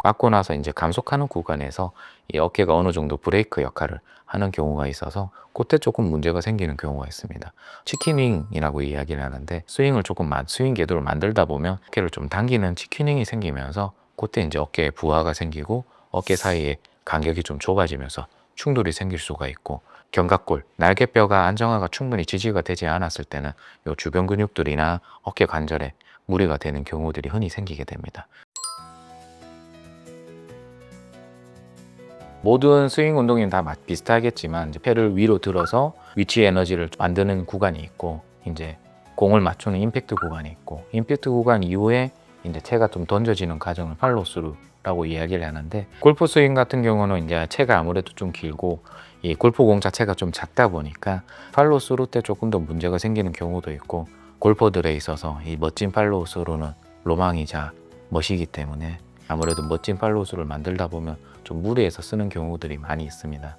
맞고 나서 이제 감속하는 구간에서 이 어깨가 어느 정도 브레이크 역할을 하는 경우가 있어서 그때 조금 문제가 생기는 경우가 있습니다. 치킨윙이라고 이야기를 하는데 스윙을 조금 스윙 궤도를 만들다 보면 어깨를 좀 당기는 치킨윙이 생기면서 그때 이제 어깨에 부하가 생기고 어깨 사이에 간격이 좀 좁아지면서 충돌이 생길 수가 있고, 견갑골, 날개뼈가 안정화가 충분히 지지가 되지 않았을 때는 요 주변 근육들이나 어깨 관절에 무리가 되는 경우들이 흔히 생기게 됩니다. 모든 스윙 운동이 다 비슷하겠지만 이제 팔을 위로 들어서 위치 에너지를 만드는 구간이 있고, 이제 공을 맞추는 임팩트 구간이 있고, 임팩트 구간 이후에 이제 채가 좀 던져지는 과정을 팔로스루라고 이야기를 하는데, 골프 스윙 같은 경우는 이제 채가 아무래도 좀 길고 이 골프공 자체가 좀 작다 보니까 팔로스루 때 조금 더 문제가 생기는 경우도 있고, 골퍼들에 있어서 이 멋진 팔로스루는 로망이자 멋이기 때문에 아무래도 멋진 팔로스루를 만들다 보면 좀 무리해서 쓰는 경우들이 많이 있습니다.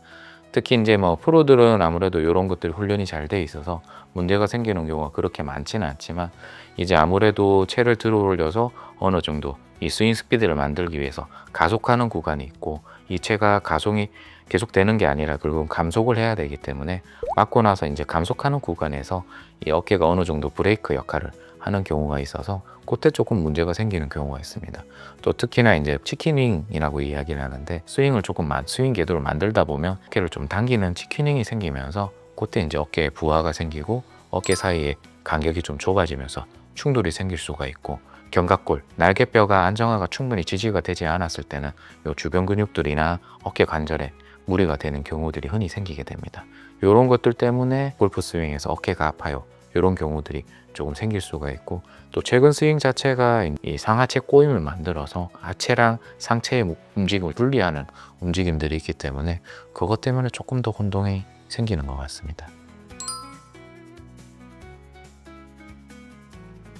특히 이제 뭐 프로들은 아무래도 이런 것들이 훈련이 잘 돼 있어서 문제가 생기는 경우가 그렇게 많지는 않지만, 이제 아무래도 채를 들어 올려서 어느 정도 이 스윙 스피드를 만들기 위해서 가속하는 구간이 있고, 이 채가 가속이 계속되는 게 아니라 결국 감속을 해야 되기 때문에 맞고 나서 이제 감속하는 구간에서 이 어깨가 어느 정도 브레이크 역할을 하는 경우가 있어서 그때 조금 문제가 생기는 경우가 있습니다. 또 특히나 이제 치킨윙이라고 이야기를 하는데, 스윙을 조금 스윙 궤도를 만들다 보면 어깨를 좀 당기는 치킨윙이 생기면서 그때 이제 어깨에 부하가 생기고 어깨 사이에 간격이 좀 좁아지면서 충돌이 생길 수가 있고, 견갑골, 날개뼈가 안정화가 충분히 지지가 되지 않았을 때는 요 주변 근육들이나 어깨 관절에 무리가 되는 경우들이 흔히 생기게 됩니다. 이런 것들 때문에 골프 스윙에서 어깨가 아파요, 이런 경우들이 조금 생길 수가 있고, 또 최근 스윙 자체가 이 상하체 꼬임을 만들어서 하체랑 상체의 움직임을 분리하는 움직임들이 있기 때문에 그것 때문에 조금 더 혼동이 생기는 것 같습니다.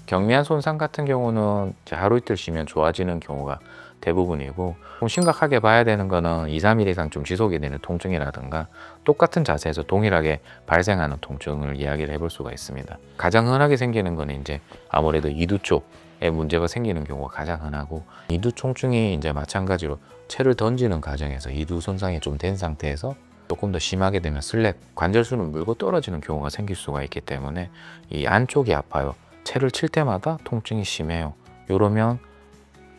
경미한 손상 같은 경우는 이제 하루 이틀 쉬면 좋아지는 경우가 대부분이고, 좀 심각하게 봐야 되는 거는 2, 3일 이상 좀 지속이 되는 통증이라든가 똑같은 자세에서 동일하게 발생하는 통증을 이야기를 해볼 수가 있습니다. 가장 흔하게 생기는 거는 이제 아무래도 이두 쪽에 문제가 생기는 경우가 가장 흔하고, 이두 통증이 이제 마찬가지로 채를 던지는 과정에서 이두 손상이 좀 된 상태에서 조금 더 심하게 되면 슬랩, 관절순을 물고 떨어지는 경우가 생길 수가 있기 때문에 이 안쪽이 아파요, 채를 칠 때마다 통증이 심해요, 이러면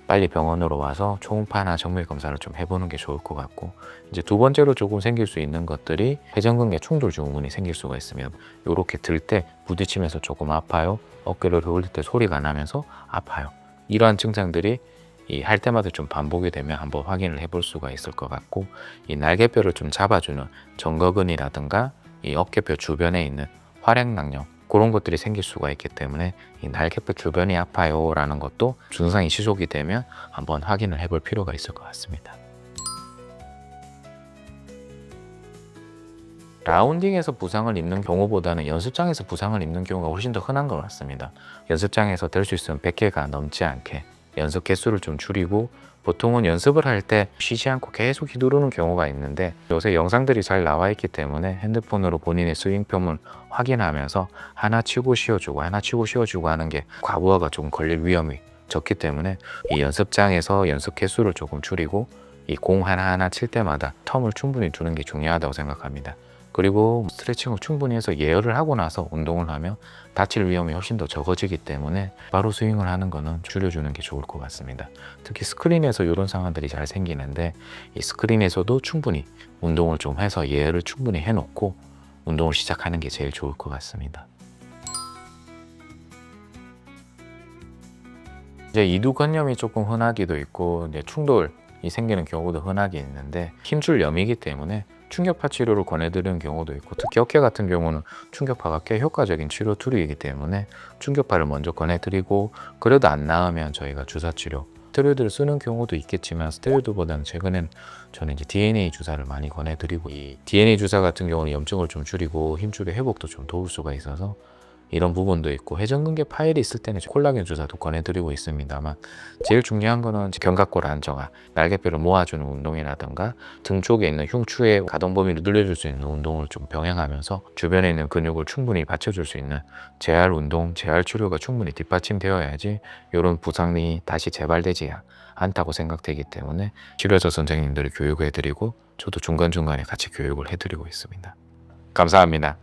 빨리 병원으로 와서 초음파나 정밀 검사를 좀 해보는 게 좋을 것 같고, 이제 두 번째로 조금 생길 수 있는 것들이 회전근개 충돌 증후군이 생길 수가 있으면, 이렇게 들 때 부딪히면서 조금 아파요, 어깨를 돌릴 때 소리가 나면서 아파요, 이러한 증상들이 할 때마다 좀 반복이 되면 한번 확인을 해볼 수가 있을 것 같고, 이 날개뼈를 좀 잡아주는 정거근이라든가 이 어깨뼈 주변에 있는 활액낭염, 그런 것들이 생길 수가 있기 때문에 이 날개뼈 주변이 아파요 라는 것도 증상이 지속이 되면 한번 확인을 해볼 필요가 있을 것 같습니다. 라운딩에서 부상을 입는 경우보다는 연습장에서 부상을 입는 경우가 훨씬 더 흔한 것 같습니다. 연습장에서 될 수 있으면 100개가 넘지 않게 연습 개수를 좀 줄이고, 보통은 연습을 할 때 쉬지 않고 계속 휘두르는 경우가 있는데, 요새 영상들이 잘 나와 있기 때문에 핸드폰으로 본인의 스윙폼을 확인하면서 하나 치고 쉬어주고 하나 치고 쉬어주고 하는 게 과부하가 조금 걸릴 위험이 적기 때문에 이 연습장에서 연습 개수를 조금 줄이고 이 공 하나하나 칠 때마다 텀을 충분히 두는 게 중요하다고 생각합니다. 그리고 스트레칭을 충분히 해서 예열을 하고 나서 운동을 하면 다칠 위험이 훨씬 더 적어지기 때문에 바로 스윙을 하는 거는 줄여주는 게 좋을 것 같습니다. 특히 스크린에서 이런 상황들이 잘 생기는데, 이 스크린에서도 충분히 운동을 좀 해서 예열을 충분히 해놓고 운동을 시작하는 게 제일 좋을 것 같습니다. 이제 이두근염이 조금 흔하기도 있고, 이제 충돌이 생기는 경우도 흔하게 있는데, 힘줄염이기 때문에 충격파 치료를 권해드리는 경우도 있고, 특히 어깨 같은 경우는 충격파가 꽤 효과적인 치료 툴이기 때문에 충격파를 먼저 권해드리고, 그래도 안 나으면 저희가 주사치료, 스테로이드를 쓰는 경우도 있겠지만 스테로이드보다는 최근엔 저는 이제 DNA 주사를 많이 권해드리고, 이 DNA 주사 같은 경우는 염증을 좀 줄이고 힘줄의 회복도 좀 도울 수가 있어서 이런 부분도 있고, 회전근개 파열이 있을 때는 콜라겐 주사도 권해드리고 있습니다만, 제일 중요한 거는 견갑골 안정화, 날개뼈를 모아주는 운동이라든가 등 쪽에 있는 흉추의 가동 범위를 늘려줄 수 있는 운동을 좀 병행하면서 주변에 있는 근육을 충분히 받쳐줄 수 있는 재활 운동, 재활 치료가 충분히 뒷받침되어야지 이런 부상이 다시 재발되지 않다고 생각되기 때문에 치료사 선생님들을 교육해드리고 저도 중간중간에 같이 교육을 해드리고 있습니다. 감사합니다.